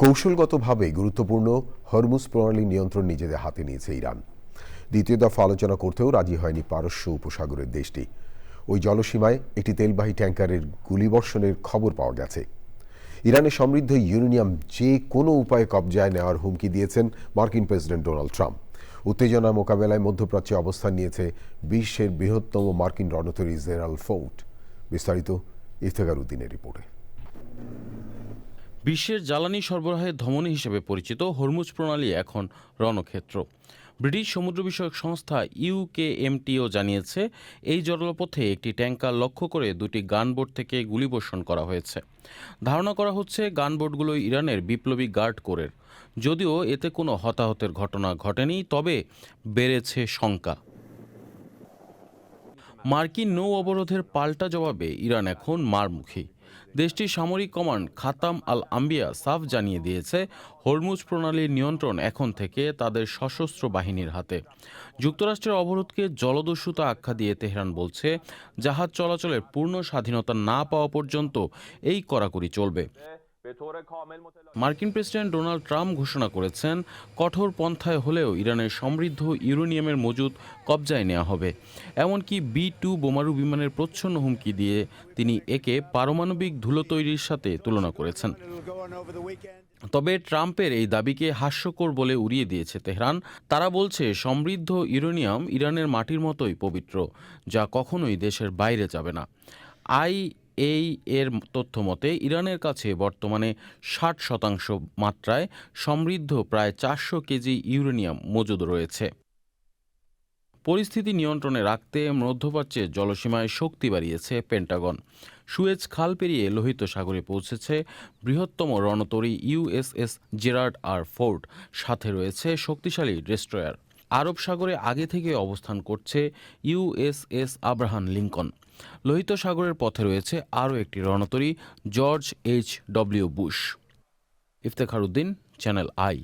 কৌশলগতভাবে গুরুত্বপূর্ণ হরমুজ প্রণালী নিয়ন্ত্রণ নিজেদের হাতে নিয়েছে ইরান। দ্বিতীয় দফা আলোচনা করতেও রাজি হয়নি পারস্য উপসাগরের দেশটি। ওই জলসীমায় একটি তেলবাহী ট্যাঙ্কারের গুলিবর্ষণের খবর পাওয়া গেছে। ইরানের সমৃদ্ধ ইউরেনিয়াম যে কোনো উপায়ে কবজায় নেওয়ার হুমকি দিয়েছেন মার্কিন প্রেসিডেন্ট ডোনাল্ড ট্রাম্প। উত্তেজনা মোকাবেলায় মধ্যপ্রাচ্যে অবস্থান নিয়েছে বিশ্বের বৃহত্তম মার্কিন রণতরী জেরাল্ড ফোর্ড। বিস্তারিত ইফতেখার উদ্দিনের রিপোর্টে। বিশ্বের জ্বালানি সরবরাহের ধমনী হিসেবে পরিচিত হরমুজ প্রণালী এখন রণক্ষেত্র। ব্রিটিশ সমুদ্র বিষয়ক সংস্থা ইউকেএমটিও জানিয়েছে, এই জলপথে একটি ট্যাঙ্কার লক্ষ্য করে দুটি গানবোট থেকে গুলিবর্ষণ করা হয়েছে। ধারণা করা হচ্ছে গানবোটগুলো ইরানের বিপ্লবী গার্ড কোরের। যদিও এতে কোনো হতাহতের ঘটনা ঘটেনি, তবে বেড়েছে শঙ্কা। মার্কিন নৌ অবরোধের পাল্টা জবাবে ইরান এখন মারমুখী। দেশটির সামরিক কমান্ড খাতাম আল আম্বিয়া সাফ জানিয়ে দিয়েছে, হরমুজ প্রণালীর নিয়ন্ত্রণ এখন থেকে তাদের সশস্ত্র বাহিনীর হাতে। যুক্তরাষ্ট্রের অবরোধকে জলদস্যুতা আখ্যা দিয়ে তেহরান বলছে, জাহাজ চলাচলের পূর্ণ স্বাধীনতা না পাওয়া পর্যন্ত এই কড়াকড়ি চলবে। মার্কিন প্রেসিডেন্ট ডোনাল্ড ট্রাম্প ঘোষণা করেছেন, কঠোর পন্থায় হলেও ইরানের সমৃদ্ধ ইউরেনিয়ামের মজুদ কবজায় নেওয়া হবে। এমনকি B-2 বোমারু বিমানের প্রচ্ছন্ন হুমকি দিয়ে তিনি একে পারমাণবিক ধুলো তৈরির সাথে তুলনা করেছেন। তবে ট্রাম্পের এই দাবিকে হাস্যকর বলে উড়িয়ে দিয়েছে তেহরান। তারা বলছে, সমৃদ্ধ ইউরেনিয়াম ইরানের মাটির মতোই পবিত্র, যা কখনোই দেশের বাইরে যাবে না। এর তথ্য মতে ইরানের কাছে বর্তমানে 60% মাত্রায় সমৃদ্ধ প্রায় 400 কেজি ইউরেনিয়াম মজুদ রয়েছে। পরিস্থিতি নিয়ন্ত্রণে রাখতে মধ্যপ্রাচ্যের জলসীমায় শক্তি বাড়িয়েছে পেন্টাগন। সুয়েজ খাল পেরিয়ে লোহিত সাগরে পৌঁছেছে বৃহত্তম রণতরী USS জেরার্ড আর ফোর্ড, সাথে রয়েছে শক্তিশালী ডেস্ট্রয়ার। আরব সাগরে আগে থেকে অবস্থান করছে USS আব্রাহাম লিঙ্কন। লোহিত সাগরের পথে রয়েছে আরও একটি রণতরী, George H.W. Bush. Iftekhar Uddin, channel I.